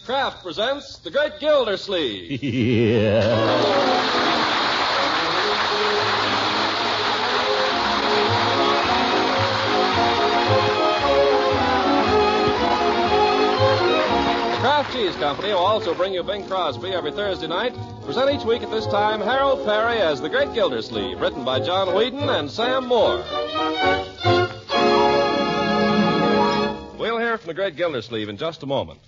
Kraft presents The Great Gildersleeve. Yeah. Kraft Cheese Company will also bring you Bing Crosby every Thursday night. Present each week at this time Harold Perry as The Great Gildersleeve, written by John Whedon and Sam Moore. We'll hear from The Great Gildersleeve in just a moment.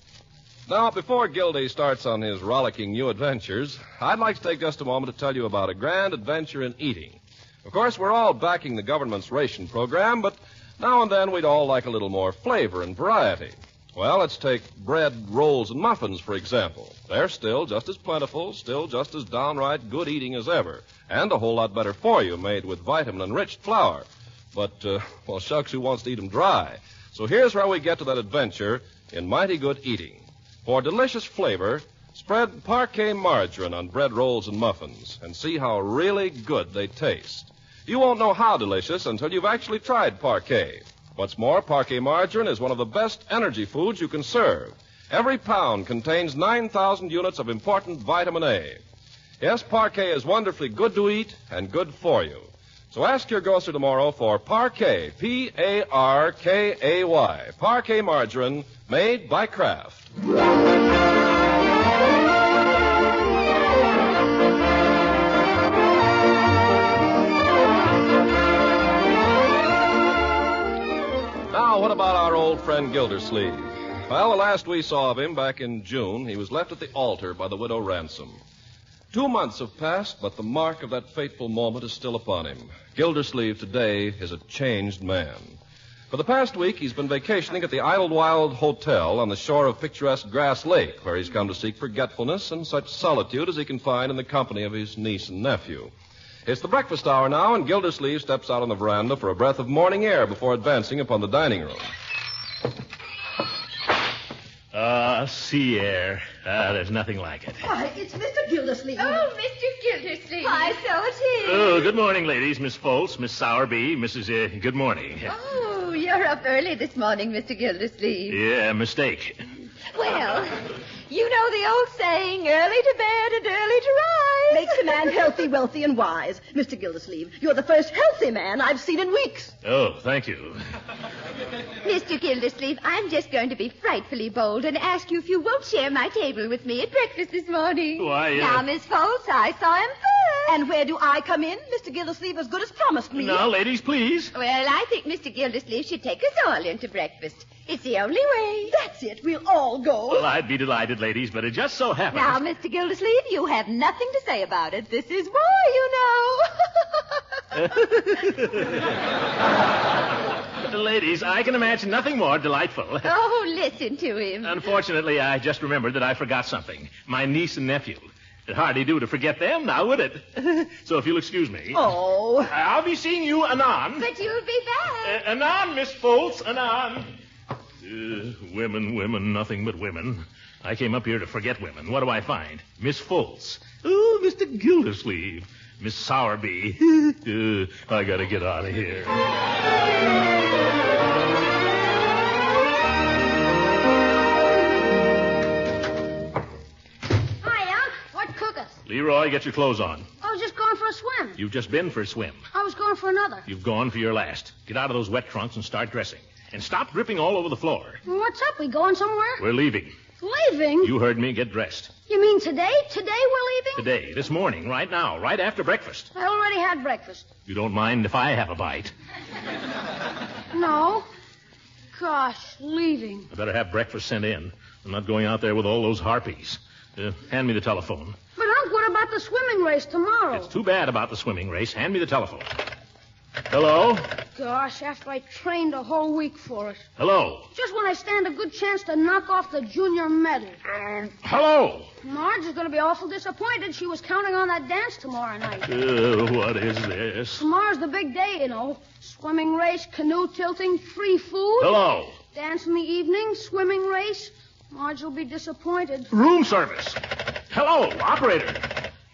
Now, before Gildy starts on his rollicking new adventures, I'd like to take just a moment to tell you about a grand adventure in eating. Of course, we're all backing the government's ration program, but now and then we'd all like a little more flavor and variety. Well, let's take bread, rolls, and muffins, for example. They're still just as plentiful, still just as downright good eating as ever, and a whole lot better for you, made with vitamin-enriched flour. But, well, shucks, who wants to eat them dry? So here's where we get to that adventure in mighty good eating. For delicious flavor, spread Parquet margarine on bread, rolls, and muffins, and see how really good they taste. You won't know how delicious until you've actually tried Parquet. What's more, Parquet margarine is one of the best energy foods you can serve. Every pound contains 9,000 units of important vitamin A. Yes, Parquet is wonderfully good to eat and good for you. So ask your grocer tomorrow for Parquet, Parkay, Parquet margarine, made by Kraft. Now, what about our old friend Gildersleeve? Well, the last we saw of him back in June, he was left at the altar by the widow Ransom. 2 months have passed, but the mark of that fateful moment is still upon him. Gildersleeve today is a changed man. For the past week, he's been vacationing at the Idlewild Hotel on the shore of picturesque Grass Lake, where he's come to seek forgetfulness and such solitude as he can find in the company of his niece and nephew. It's the breakfast hour now, and Gildersleeve steps out on the veranda for a breath of morning air before advancing upon the dining room. Sea air. There's nothing like it. Why, it's Mr. Gildersleeve. Oh, Mr. Gildersleeve. Why, so it is. Oh, good morning, ladies. Miss Foltz, Miss Sowerby, Mrs. Good morning. Oh, you're up early this morning, Mr. Gildersleeve. Yeah, mistake. Well, you know the old saying, early to bed and early to rise. Makes a man healthy, wealthy, and wise. Mr. Gildersleeve, you're the first healthy man I've seen in weeks. Oh, thank you. Mr. Gildersleeve, I'm just going to be frightfully bold and ask you if you won't share my table with me at breakfast this morning. Why, Now, Miss Foltz, I saw him first. And where do I come in? Mr. Gildersleeve as good as promised me. Now, ladies, please. Well, I think Mr. Gildersleeve should take us all into breakfast. It's the only way. That's it. We'll all go. Well, I'd be delighted, ladies, but it just so happens... Now, Mr. Gildersleeve, you have nothing to say about it. This is war, you know. Ladies, I can imagine nothing more delightful. Oh, listen to him. Unfortunately, I just remembered that I forgot something. My niece and nephew. It'd hardly do to forget them now, would it? So if you'll excuse me. Oh. I'll be seeing you anon. But you'll be back. Anon, Miss Foltz, anon. Women, nothing but women. I came up here to forget women. What do I find? Miss Foltz. Oh, Mr. Gildersleeve. Miss Sowerby. I gotta get out of here. Leroy, get your clothes on. I was just going for a swim. You've just been for a swim. I was going for another. You've gone for your last. Get out of those wet trunks and start dressing. And stop dripping all over the floor. What's up? We going somewhere? We're leaving. Leaving? You heard me. Get dressed. You mean today? Today we're leaving? Today, this morning, right now, right after breakfast. I already had breakfast. You don't mind if I have a bite? No. Gosh, leaving. I better have breakfast sent in. I'm not going out there with all those harpies. Hand me the telephone. But, Unc, what about the swimming race tomorrow? It's too bad about the swimming race. Hand me the telephone. Hello? Gosh, after I trained a whole week for it. Hello? Just when I stand a good chance to knock off the junior medal. Hello? Marge is going to be awful disappointed. She was counting on that dance tomorrow night. What is this? Tomorrow's the big day, you know. Swimming race, canoe tilting, free food. Hello? Dance in the evening, swimming race. Marge will be disappointed. Room service. Hello, operator.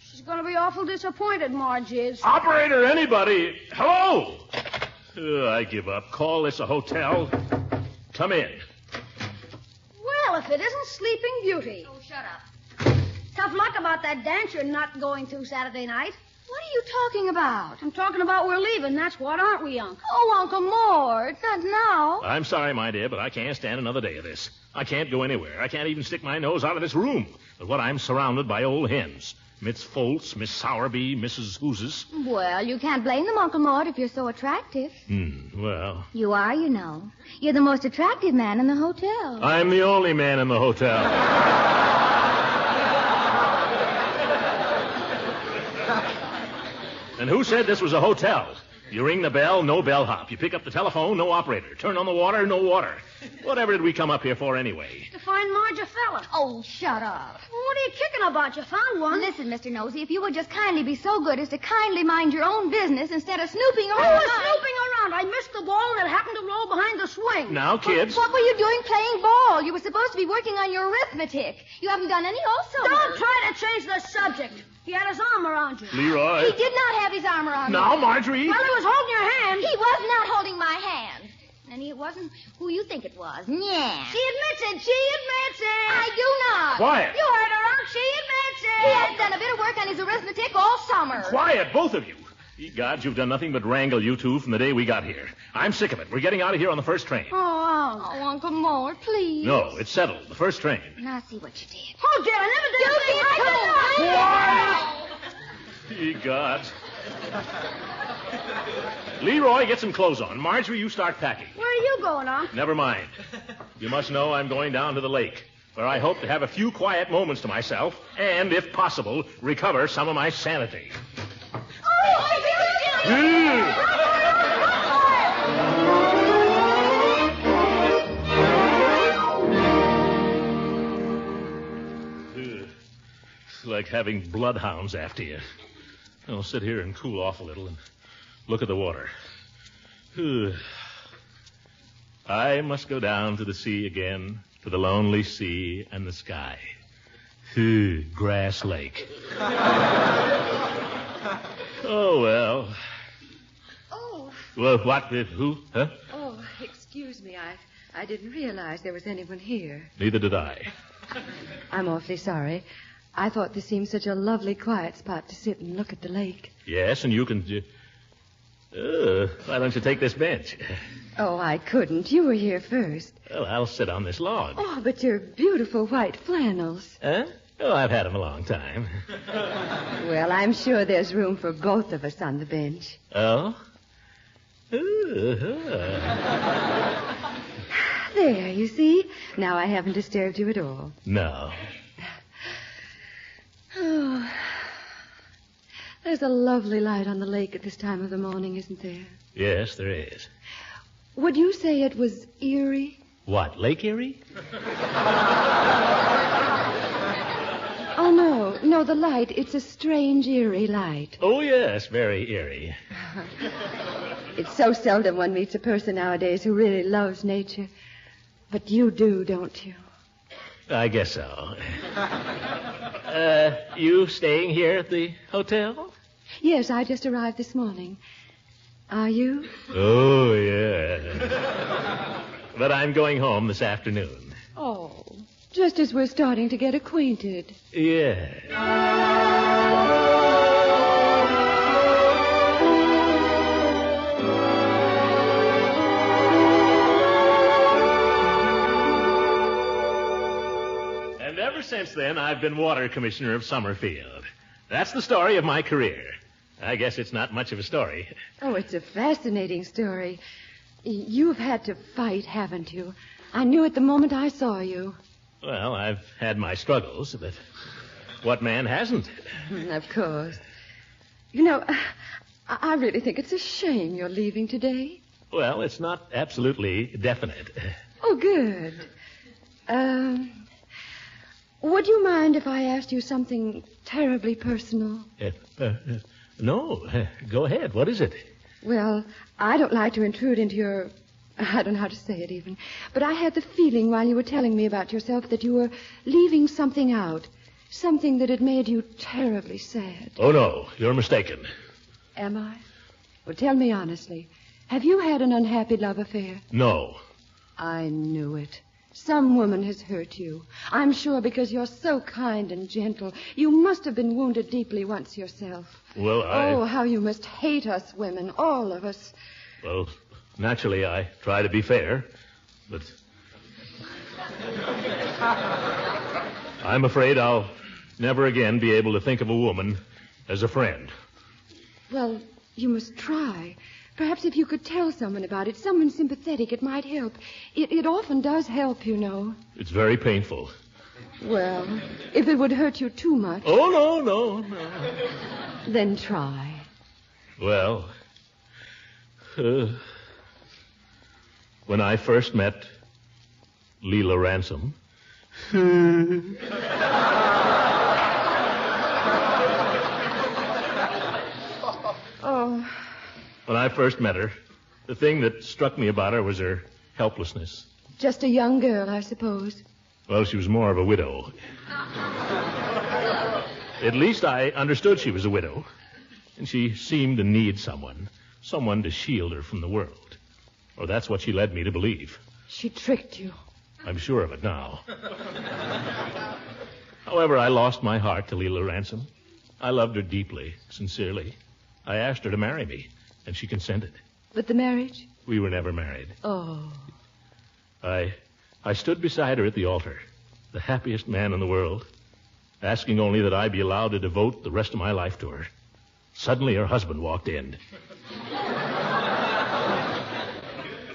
She's going to be awful disappointed, Marge is. Operator, anybody. Hello? I give up. Call this a hotel. Come in. Well, if if it isn't Sleeping Beauty. Oh, shut up. Tough luck about that dance you're not going to Saturday night. What are you talking about? I'm talking about we're leaving, that's what, aren't we, Unc? Oh, Uncle Mort, not now. I'm sorry, my dear, but I can't stand another day of this. I can't go anywhere. I can't even stick my nose out of this room. But what I'm surrounded by old hens. Miss Foltz, Miss Sowerby, Mrs. Hooses. Well, you can't blame them, Uncle Mort, if you're so attractive. Well, You are, you know. You're the most attractive man in the hotel. I'm the only man in the hotel. And who said this was a hotel? You ring the bell, no bellhop. You pick up the telephone, no operator. Turn on the water, no water. Whatever did we come up here for anyway? To find Marge a fella. Oh, shut up. Well, what are you kicking about? You found one. Listen, Mr. Nosey, if you would just kindly be so good as to kindly mind your own business instead of snooping I around. was snooping around. I missed the ball and it happened to roll behind the swing. Now, kids. What were you doing playing ball? You were supposed to be working on your arithmetic. You haven't done any also. Don't try to change the subject. He had his arm around you. Leroy. He did not have his arm around Now, me. Marjorie. Well, he was holding your hand. He was not holding my hand. And it wasn't who you think it was. Yeah. She admits it. She admits it. I do not. Quiet. You heard her, Unc. She admits it. He has done a bit of work on his arithmetic all summer. Quiet, both of you. Ye gods, you've done nothing but wrangle you two from the day we got here. I'm sick of it. We're getting out of here on the first train. Oh, Oh, Uncle Mort, please. No, it's settled. The first train. Now see what you did. oh, dear. I never did You a thing did right. Ye gods. Leroy, get some clothes on. Marjorie, you start packing. Where are you going, Unc? Never mind. You must know I'm going down to the lake, where I hope to have a few quiet moments to myself and, if possible, recover some of my sanity. It's like having bloodhounds after you. I'll sit here and cool off a little and look at the water. I must go down to the sea again, to the lonely sea and the sky. Grass Lake. Oh, well. Oh. Well, what? Who? Huh? Oh, excuse me. I didn't realize there was anyone here. Neither did I. I'm awfully sorry. I thought this seemed such a lovely, quiet spot to sit and look at the lake. Yes, and you can... why don't you take this bench? Oh, I couldn't. You were here first. Well, I'll sit on this log. Oh, but your beautiful white flannels. Huh? Oh, I've had them a long time. Well, I'm sure there's room for both of us on the bench. Oh? There, you see? Now I haven't disturbed you at all. No. Oh, there's a lovely light on the lake at this time of the morning, isn't there? Yes, there is. Would you say it was eerie? What, Lake Erie? Oh, no, the light. It's a strange, eerie light. Oh, yes, very eerie. It's so seldom one meets a person nowadays who really loves nature. But you do, don't you? I guess so. You staying here at the hotel? Yes, I just arrived this morning. Are you? Oh, yeah. But I'm going home this afternoon. Oh, just as we're starting to get acquainted. Yeah. And ever since then, I've been water commissioner of Summerfield. That's the story of my career. I guess it's not much of a story. Oh, it's a fascinating story. You've had to fight, haven't you? I knew it the moment I saw you. Well, I've had my struggles, but what man hasn't? Of course. You know, I really think it's a shame you're leaving today. Well, it's not absolutely definite. Oh, good. Would you mind if I asked you something terribly personal? No. Go ahead. What is it? Well, I don't like to intrude into your... I don't know how to say it even. But I had the feeling while you were telling me about yourself that you were leaving something out. Something that had made you terribly sad. Oh, no. You're mistaken. Am I? Well, tell me honestly. Have you had an unhappy love affair? No. I knew it. Some woman has hurt you. I'm sure because you're so kind and gentle. You must have been wounded deeply once yourself. Well, Oh, how you must hate us women, all of us. Well, naturally, I try to be fair, but I'm afraid I'll never again be able to think of a woman as a friend. Well, you must try. Perhaps if you could tell someone about it, someone sympathetic, it might help. It often does help, you know. It's very painful. Well, if it would hurt you too much. Oh, no. Then try. Well, when I first met Leela Ransom... Oh. When I first met her, the thing that struck me about her was her helplessness. Just a young girl, I suppose. Well, she was more of a widow. At least I understood she was a widow. And she seemed to need someone to shield her from the world. Or that's what she led me to believe. She tricked you. I'm sure of it now. However, I lost my heart to Leela Ransom. I loved her deeply, sincerely. I asked her to marry me, and she consented. But the marriage? We were never married. Oh. I stood beside her at the altar, the happiest man in the world, asking only that I be allowed to devote the rest of my life to her. Suddenly, her husband walked in.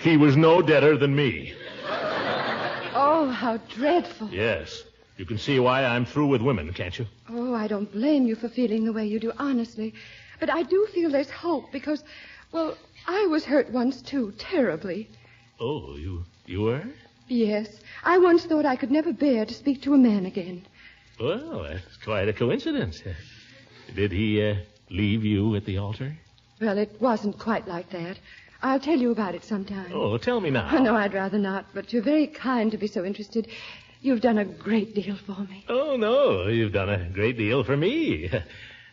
He was no deader than me. Oh, how dreadful. Yes. You can see why I'm through with women, can't you? Oh, I don't blame you for feeling the way you do, honestly. But I do feel there's hope because, well, I was hurt once, too, terribly. Oh, you were? Yes. I once thought I could never bear to speak to a man again. Well, that's quite a coincidence. Did he leave you at the altar? Well, it wasn't quite like that. I'll tell you about it sometime. Oh, tell me now. Oh, no, I'd rather not, but you're very kind to be so interested. You've done a great deal for me. Oh, no, you've done a great deal for me.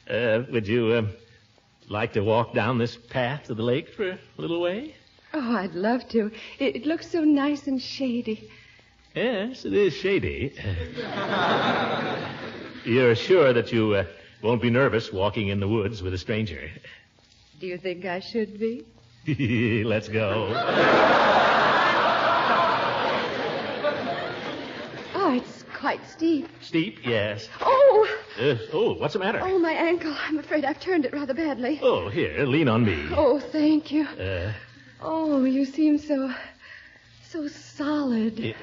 Would you like to walk down this path to the lake for a little way? Oh, I'd love to. It looks so nice and shady. Yes, it is shady. You're sure that you won't be nervous walking in the woods with a stranger? Do you think I should be? Let's go. Oh, it's quite steep. Steep, yes. Oh! What's the matter? Oh, my ankle. I'm afraid I've turned it rather badly. Oh, here, lean on me. Oh, thank you. Oh, you seem so solid.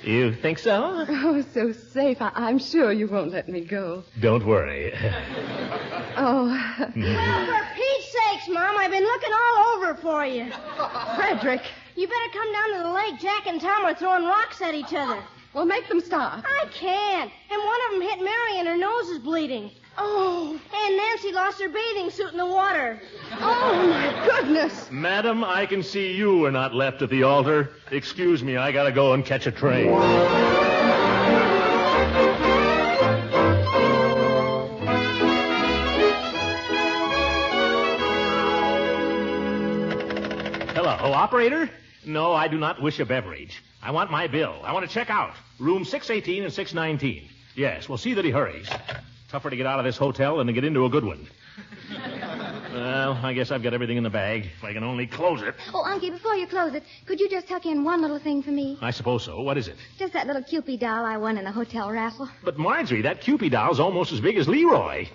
You think so? Oh, so safe. I'm sure you won't let me go. Don't worry. Oh. Well, for Pete's sakes, Mom, I've been looking all over for you. Frederick. You better come down to the lake. Jack and Tom are throwing rocks at each other. Well, make them stop. I can't. And one of them hit Mary and her nose is bleeding. Oh. And Nancy lost her bathing suit in the water. Oh, my goodness. Madam, I can see you were not left at the altar. Excuse me, I gotta go and catch a train. Hello, operator? No, I do not wish a beverage. I want my bill. I want to check out. Room 618 and 619. Yes, well, see that he hurries. Tougher to get out of this hotel than to get into a good one. Well, I guess I've got everything in the bag. If I can only close it. Oh, Unky, before you close it, could you just tuck in one little thing for me? I suppose so. What is it? Just that little Cupid doll I won in the hotel raffle. But, Marjorie, that Cupid doll's almost as big as Leroy.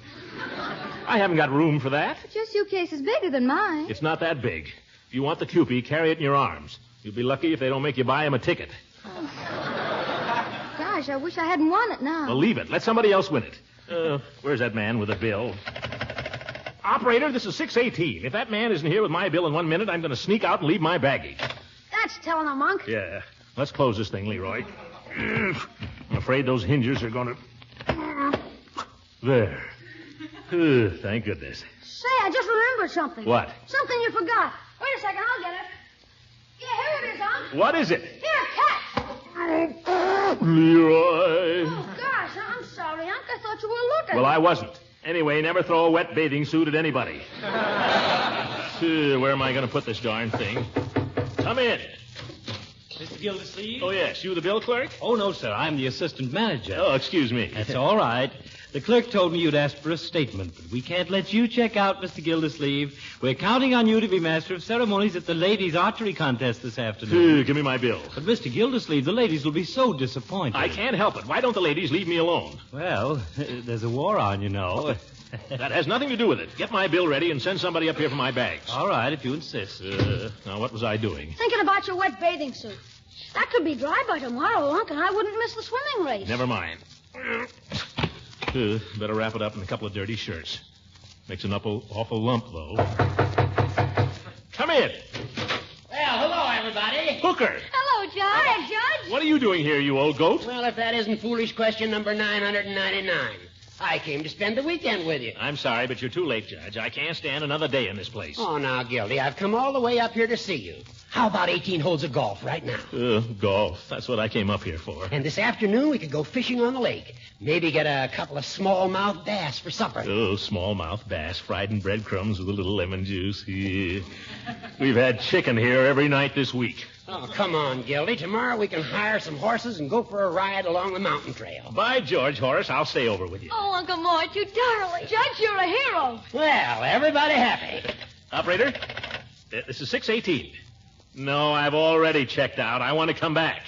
I haven't got room for that. But your suitcase is bigger than mine. It's not that big. If you want the Cupid, carry it in your arms. You'll be lucky if they don't make you buy him a ticket. Oh. Gosh, I wish I hadn't won it now. Well, leave it. Let somebody else win it. Where's that man with the bill? Operator, this is 618. If that man isn't here with my bill in 1 minute, I'm going to sneak out and leave my baggage. That's telling a monk. Yeah. Let's close this thing, Leroy. I'm afraid those hinges are going to... There. Thank goodness. Say, I just remembered something. What? Something you forgot. Wait a second, I'll get it. Yeah, here it is, Unc. What is it? Here, catch. Leroy. Oh, gosh, I'm sorry, Unc. I thought you were looking. Well, I wasn't. Anyway, never throw a wet bathing suit at anybody. Where am I going to put this darn thing? Come in. Mr. Gildersleeve? Oh, yes. You the bill clerk? Oh, no, sir. I'm the assistant manager. Oh, excuse me. That's all right. The clerk told me you'd asked for a statement, but we can't let you check out, Mr. Gildersleeve. We're counting on you to be master of ceremonies at the ladies' archery contest this afternoon. Give me my bill. But, Mr. Gildersleeve, the ladies will be so disappointed. I can't help it. Why don't the ladies leave me alone? Well, there's a war on, you know. That has nothing to do with it. Get my bill ready and send somebody up here for my bags. All right, if you insist. Now, what was I doing? Thinking about your wet bathing suit. That could be dry by tomorrow, Unc, and I wouldn't miss the swimming race. Never mind. Better wrap it up in a couple of dirty shirts. Makes an awful lump, though. Come in. Well, hello, everybody. Hooker. Hello, Judge. Hi, Judge. What are you doing here, you old goat? Well, if that isn't foolish question number 999. I came to spend the weekend with you. I'm sorry, but you're too late, Judge. I can't stand another day in this place. Oh, now, Gildy, I've come all the way up here to see you. How about 18 holes of golf right now? Golf. That's what I came up here for. And this afternoon, we could go fishing on the lake. Maybe get a couple of smallmouth bass for supper. Oh, smallmouth bass fried in breadcrumbs with a little lemon juice. Yeah. We've had chicken here every night this week. Oh, come on, Gildy. Tomorrow we can hire some horses and go for a ride along the mountain trail. By George, Horace, I'll stay over with you. Oh, Uncle Mort, you darling. Judge, you're a hero. Well, everybody happy. Operator, this is 618. No, I've already checked out. I want to come back.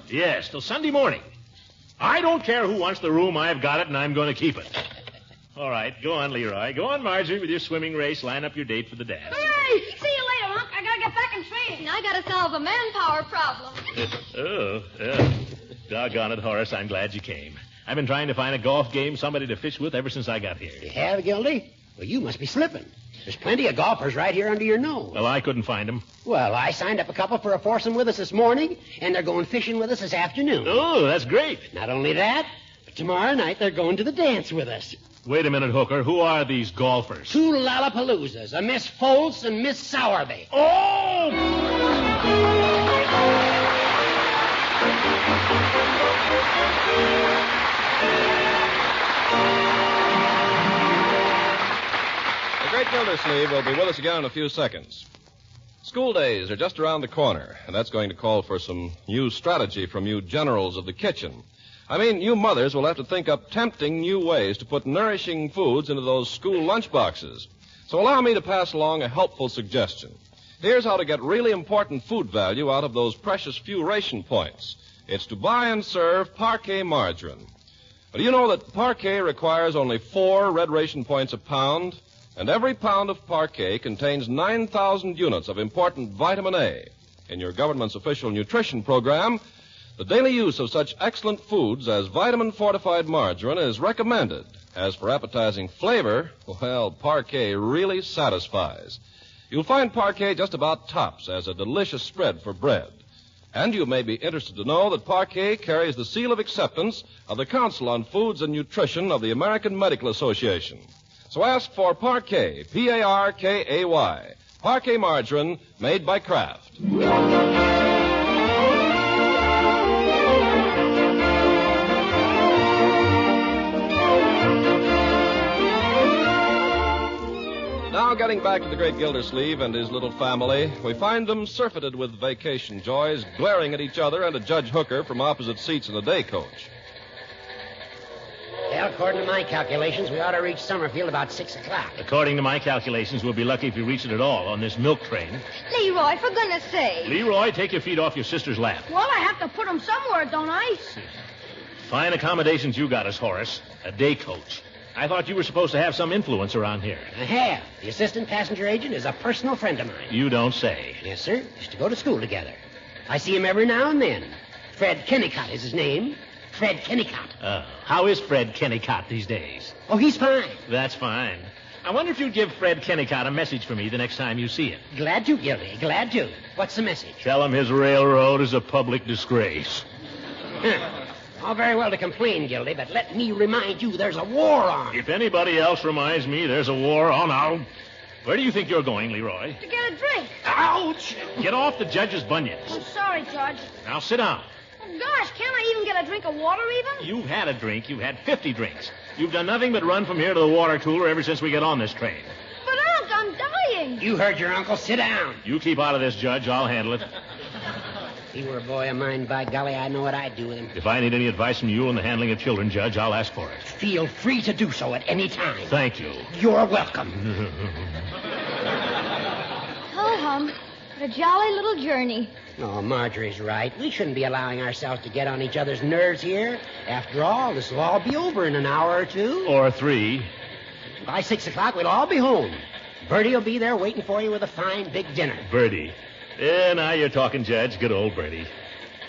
Yes, till Sunday morning. I don't care who wants the room. I've got it, and I'm going to keep it. All right, go on, Leroy. Go on, Marjorie, with your swimming race. Line up your date for the dance. Hooray! See you later, Unc. I gotta get back in training. I gotta solve a manpower problem. Doggone it, Horace. I'm glad you came. I've been trying to find a golf game, somebody to fish with ever since I got here. You have, Gildy? Well, you must be slipping. There's plenty of golfers right here under your nose. Well, I couldn't find them. Well, I signed up a couple for a foursome with us this morning, and they're going fishing with us this afternoon. Oh, that's great. Not only that, but tomorrow night they're going to the dance with us. Wait a minute, Hooker. Who are these golfers? Two Lollapaloozas, a Miss Foltz and Miss Sowerby. Oh! The great Gildersleeve will be with us again in a few seconds. School days are just around the corner, and that's going to call for some new strategy from you generals of the kitchen. I mean, you mothers will have to think up tempting new ways to put nourishing foods into those school lunchboxes. So allow me to pass along a helpful suggestion. Here's how to get really important food value out of those precious few ration points. It's to buy and serve Parquet margarine. Do you know that Parquet requires only 4 red ration points a pound? And every pound of Parquet contains 9,000 units of important vitamin A. In your government's official nutrition program, the daily use of such excellent foods as vitamin-fortified margarine is recommended. As for appetizing flavor, well, Parquet really satisfies. You'll find Parquet just about tops as a delicious spread for bread. And you may be interested to know that Parquet carries the seal of acceptance of the Council on Foods and Nutrition of the American Medical Association. So ask for Parquet, P-A-R-K-A-Y, Parquet margarine made by Kraft. Now, getting back to the great Gildersleeve and his little family, we find them surfeited with vacation joys, glaring at each other and at Judge Hooker from opposite seats in the day coach. Well, according to my calculations, we ought to reach Summerfield about 6 o'clock. According to my calculations, we'll be lucky if we reach it at all on this milk train. Leroy, for goodness sake. Leroy, take your feet off your sister's lap. Well, I have to put them somewhere, don't I? Fine accommodations you got us, Horace. A day coach. I thought you were supposed to have some influence around here. I have. The assistant passenger agent is a personal friend of mine. You don't say. Yes, sir. Used to go to school together. I see him every now and then. Fred Kennicott is his name. Fred Kennicott. How is Fred Kennicott these days? Oh, he's fine. That's fine. I wonder if you'd give Fred Kennicott a message for me the next time you see him. Glad to, Gildy. Glad to. What's the message? Tell him his railroad is a public disgrace. All very well to complain, Gildy, but let me remind you there's a war on. If anybody else reminds me there's a war on, Where do you think you're going, Leroy? To get a drink. Ouch! Get off the judge's bunions. I'm sorry, Judge. Now sit down. Oh, gosh, can't I even get a drink of water even? You've had a drink. You've had 50 drinks. You've done nothing but run from here to the water cooler ever since we got on this train. But, Unc, I'm dying. You heard your uncle. Sit down. You keep out of this, Judge. I'll handle it. If he were a boy of mine, by golly, I know what I'd do with him. If I need any advice from you on the handling of children, Judge, I'll ask for it. Feel free to do so at any time. Thank you. You're welcome. Oh, hum. What a jolly little journey. Oh, Marjorie's right. We shouldn't be allowing ourselves to get on each other's nerves here. After all, this will all be over in an hour or two. Or 3. By 6 o'clock, we'll all be home. Bertie will be there waiting for you with a fine big dinner. Bertie. Yeah, now you're talking, Judge. Good old Bertie.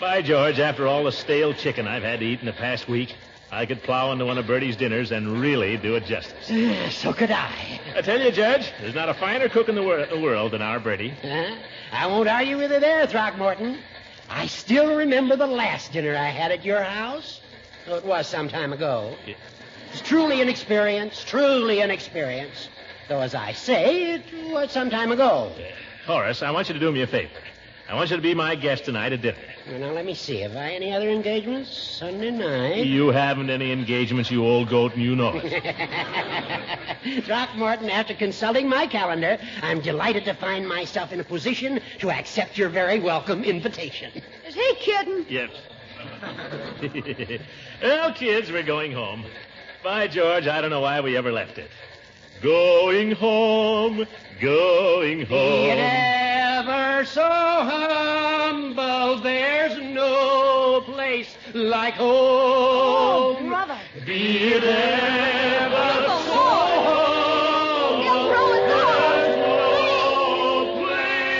By George, after all the stale chicken I've had to eat in the past week, I could plow into one of Bertie's dinners and really do it justice. So could I. I tell you, Judge, there's not a finer cook in the world than our Bertie. I won't argue with you there, Throckmorton. I still remember the last dinner I had at your house. Though it was some time ago. Yeah. It's truly an experience, truly an experience. Though, as I say, it was some time ago. Horace, I want you to do me a favor. I want you to be my guest tonight at dinner. Well, now, let me see. Have I any other engagements? Sunday night? You haven't any engagements, you old goat, and you know it. Throckmorton, after consulting my calendar, I'm delighted to find myself in a position to accept your very welcome invitation. Is he kidding? Yes. Well, kids, we're going home. By George, I don't know why we ever left it. Going home, going home. Be it ever so humble, there's no place like home. Oh, brother. Be it ever so humble, He'll throw us off.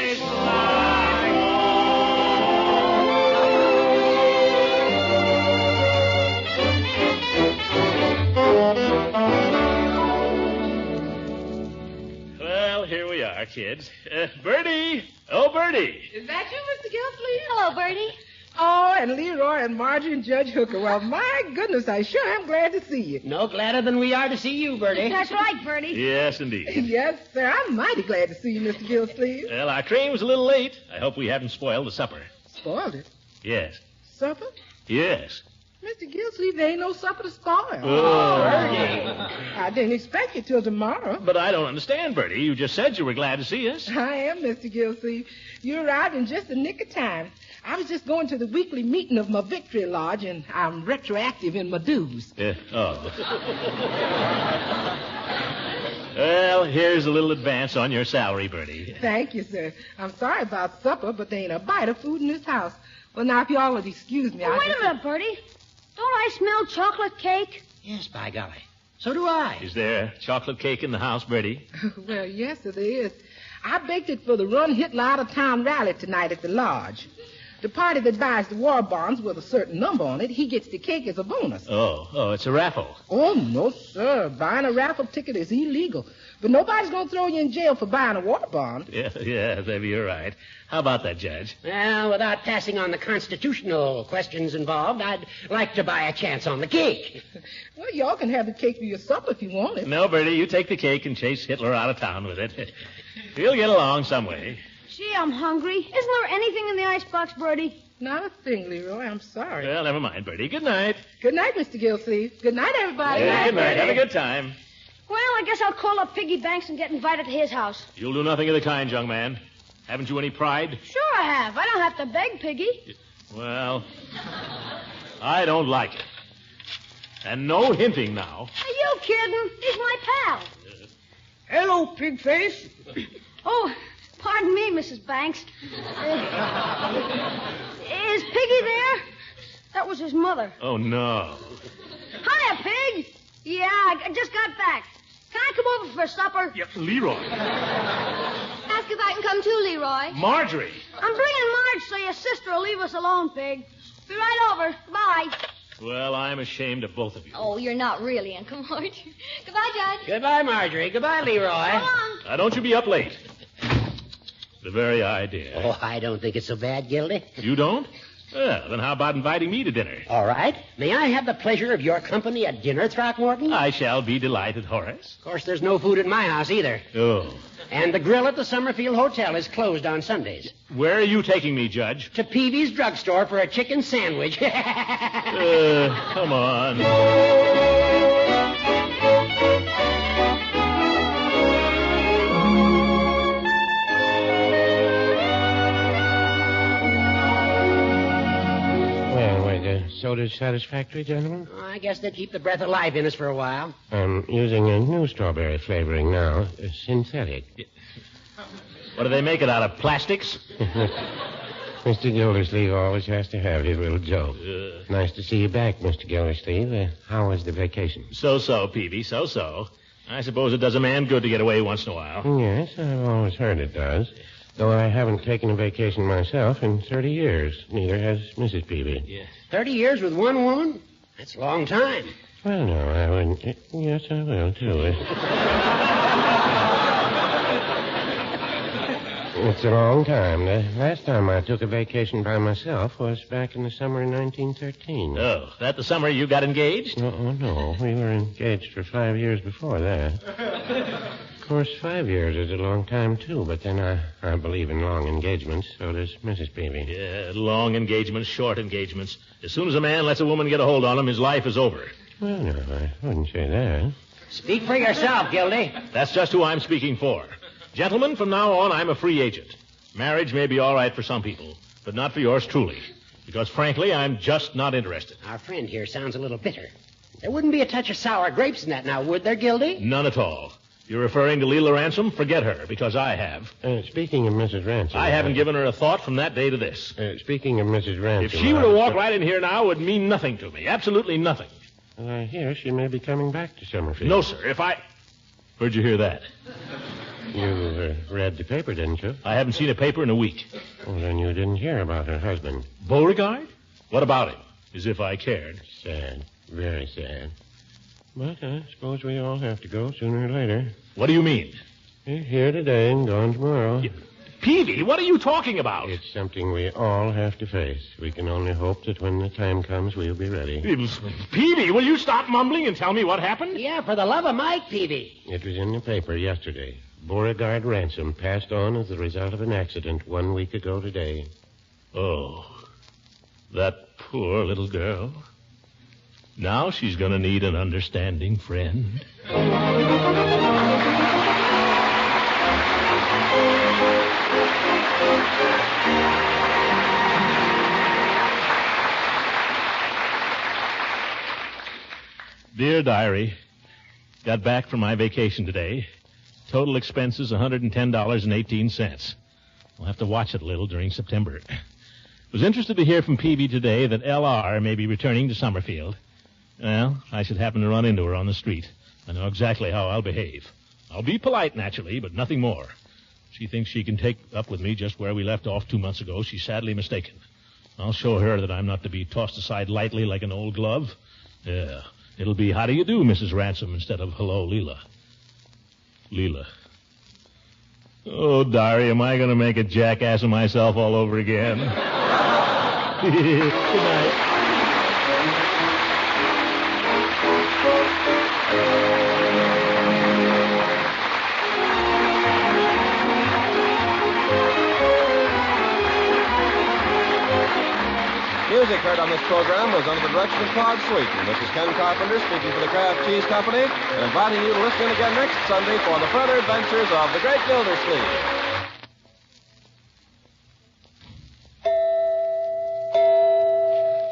there's no place like Well, here we are, kids. Bertie! Oh, Bertie! Is that you, Mr. Gildersleeve? Hello, Bertie. Oh, and Leroy and Marjorie and Judge Hooker. Well, my goodness, I sure am glad to see you. No gladder than we are to see you, Bertie. That's right, Bertie. Yes, indeed. Yes, sir, I'm mighty glad to see you, Mr. Gildersleeve. Well, our train was a little late. I hope we haven't spoiled the supper. Spoiled it. Yes. Supper? Yes. Mr. Gildersleeve, there ain't no supper to spoil. Oh, I didn't expect you till tomorrow. But I don't understand, Bertie. You just said you were glad to see us. I am, Mr. Gildersleeve. You arrived in just the nick of time. I was just going to the weekly meeting of my Victory Lodge, and I'm retroactive in my dues. Oh. Well, here's a little advance on your salary, Bertie. Thank you, sir. I'm sorry about supper, but there ain't a bite of food in this house. Well, now, if you all would excuse me, Well, wait a minute, Bertie. Don't I smell chocolate cake? Yes, by golly. So do I. Is there chocolate cake in the house, Bertie? Well, yes, sir, there is. I baked it for the Run Hitler Out of Town rally tonight at the lodge. The party that buys the war bonds with a certain number on it, he gets the cake as a bonus. Oh, it's a raffle. Oh, no, sir. Buying a raffle ticket is illegal. But nobody's going to throw you in jail for buying a war bond. Yeah, maybe you're right. How about that, Judge? Well, without passing on the constitutional questions involved, I'd like to buy a chance on the cake. Well, y'all can have the cake for your supper if you want it. No, Bertie, you take the cake and chase Hitler out of town with it. We'll get along some way. Gee, I'm hungry. Isn't there anything in the icebox, Bertie? Not a thing, Leroy. I'm sorry. Well, never mind, Bertie. Good night. Good night, Mr. Gildersleeve. Good night, everybody. Yeah, good night. Have a good time. Well, I guess I'll call up Piggy Banks and get invited to his house. You'll do nothing of the kind, young man. Haven't you any pride? Sure I have. I don't have to beg Piggy. Well, I don't like it. And no hinting now. Are you kidding? He's my pal. Hello, pig face. Oh, pardon me, Mrs. Banks. Is Piggy there? That was his mother. Oh, no. Hiya, Pig. Yeah, I just got back. Can I come over for supper? Yeah, Leroy. Ask if I can come too, Leroy. Marjorie. I'm bringing Marge so your sister will leave us alone, Pig. Be right over. Bye. Well, I'm ashamed of both of you. Oh, you're not really, Uncle Mort. Goodbye, Judge. Goodbye, Marjorie. Goodbye, Leroy. Come on. Now, don't you be up late. The very idea. Oh, I don't think it's so bad, Gildy. You don't? Well, then how about inviting me to dinner? All right. May I have the pleasure of your company at dinner, Throckmorton? I shall be delighted, Horace. Of course, there's no food at my house either. Oh. And the grill at the Summerfield Hotel is closed on Sundays. Where are you taking me, Judge? To Peavy's drugstore for a chicken sandwich. Come on. sodas satisfactory, gentlemen? I guess they'd keep the breath of life in us for a while. I'm using a new strawberry flavoring now, synthetic. What do they make it out of, plastics? Mr. Gildersleeve always has to have his little joke. Nice to see you back, Mr. Gildersleeve. How was the vacation? So-so, Peavy, so-so. I suppose it does a man good to get away once in a while. Yes, I've always heard it does. Though I haven't taken a vacation myself in 30 years. Neither has Mrs. Peavy. Yeah. 30 years with one woman? That's a long time. Well, no, I wouldn't. Yes, I will, too. It's a long time. The last time I took a vacation by myself was back in the summer of 1913. Oh, that the summer you got engaged? No. We were engaged for 5 years before that. Of course, 5 years is a long time, too, but then I believe in long engagements. So does Mrs. Peavy. Yeah, long engagements, short engagements. As soon as a man lets a woman get a hold on him, his life is over. Well, no, I wouldn't say that. Speak for yourself, Gildy. That's just who I'm speaking for. Gentlemen, from now on, I'm a free agent. Marriage may be all right for some people, but not for yours truly. Because, frankly, I'm just not interested. Our friend here sounds a little bitter. There wouldn't be a touch of sour grapes in that now, would there, Gildy? None at all. You're referring to Leela Ransom? Forget her, because I have. Speaking of Mrs. Ransom... I haven't given her a thought from that day to this. Speaking of Mrs. Ransom... If she were to walk right in here now, it would mean nothing to me. Absolutely nothing. Well, I hear she may be coming back to Summerfield. No, sir. Where'd you hear that? You read the paper, didn't you? I haven't seen a paper in a week. Well, then you didn't hear about her husband. Beauregard? What about him? As if I cared. Sad. Very sad. But I suppose we all have to go sooner or later. What do you mean? He's here today and gone tomorrow. Peavy, what are you talking about? It's something we all have to face. We can only hope that when the time comes, we'll be ready. Peavy, will you stop mumbling and tell me what happened? Yeah, for the love of Mike, Peavy. It was in the paper yesterday. Beauregard Ransom passed on as the result of an accident 1 week ago today. Oh, that poor little girl. Now she's going to need an understanding friend. Dear Diary, got back from my vacation today. Total expenses, $110.18. We'll have to watch it a little during September. Was interested to hear from Peavy today that L.R. may be returning to Summerfield. Well, I should happen to run into her on the street. I know exactly how I'll behave. I'll be polite, naturally, but nothing more. She thinks she can take up with me just where we left off 2 months ago. She's sadly mistaken. I'll show her that I'm not to be tossed aside lightly like an old glove. Yeah, it'll be how do you do, Mrs. Ransom, instead of hello, Leela. Leela. Oh, Diary, am I going to make a jackass of myself all over again? Good night. Music heard on this program was under the direction of Todd Sweeten. This is Ken Carpenter speaking for the Kraft Cheese Company and inviting you to listen in again next Sunday for the further adventures of the Great Gildersleeve.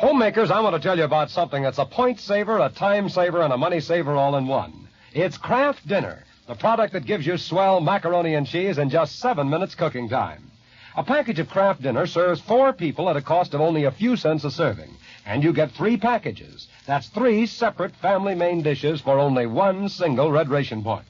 Homemakers, I want to tell you about something that's a point saver, a time saver, and a money saver all in one. It's Kraft Dinner, the product that gives you swell macaroni and cheese in just 7 minutes cooking time. A package of Kraft Dinner serves 4 people at a cost of only a few cents a serving. And you get 3 packages. That's 3 separate family main dishes for only 1 single red ration point.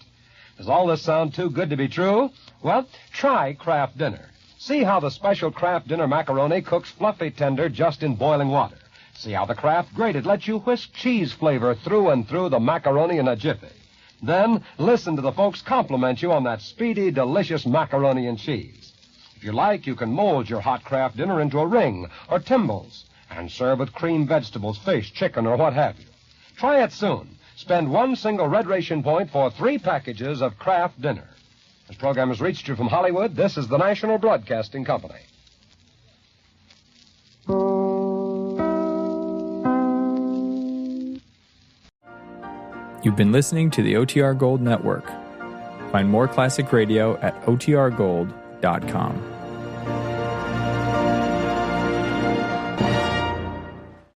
Does all this sound too good to be true? Well, try Kraft Dinner. See how the special Kraft Dinner macaroni cooks fluffy tender just in boiling water. See how the Kraft grated lets you whisk cheese flavor through and through the macaroni in a jiffy. Then listen to the folks compliment you on that speedy, delicious macaroni and cheese. If you like, you can mold your hot Kraft Dinner into a ring or timbales and serve with creamed vegetables, fish, chicken, or what have you. Try it soon. Spend 1 single red ration point for 3 packages of Kraft Dinner. This program has reached you from Hollywood. This is the National Broadcasting Company. You've been listening to the OTR Gold Network. Find more classic radio at otrgold.com.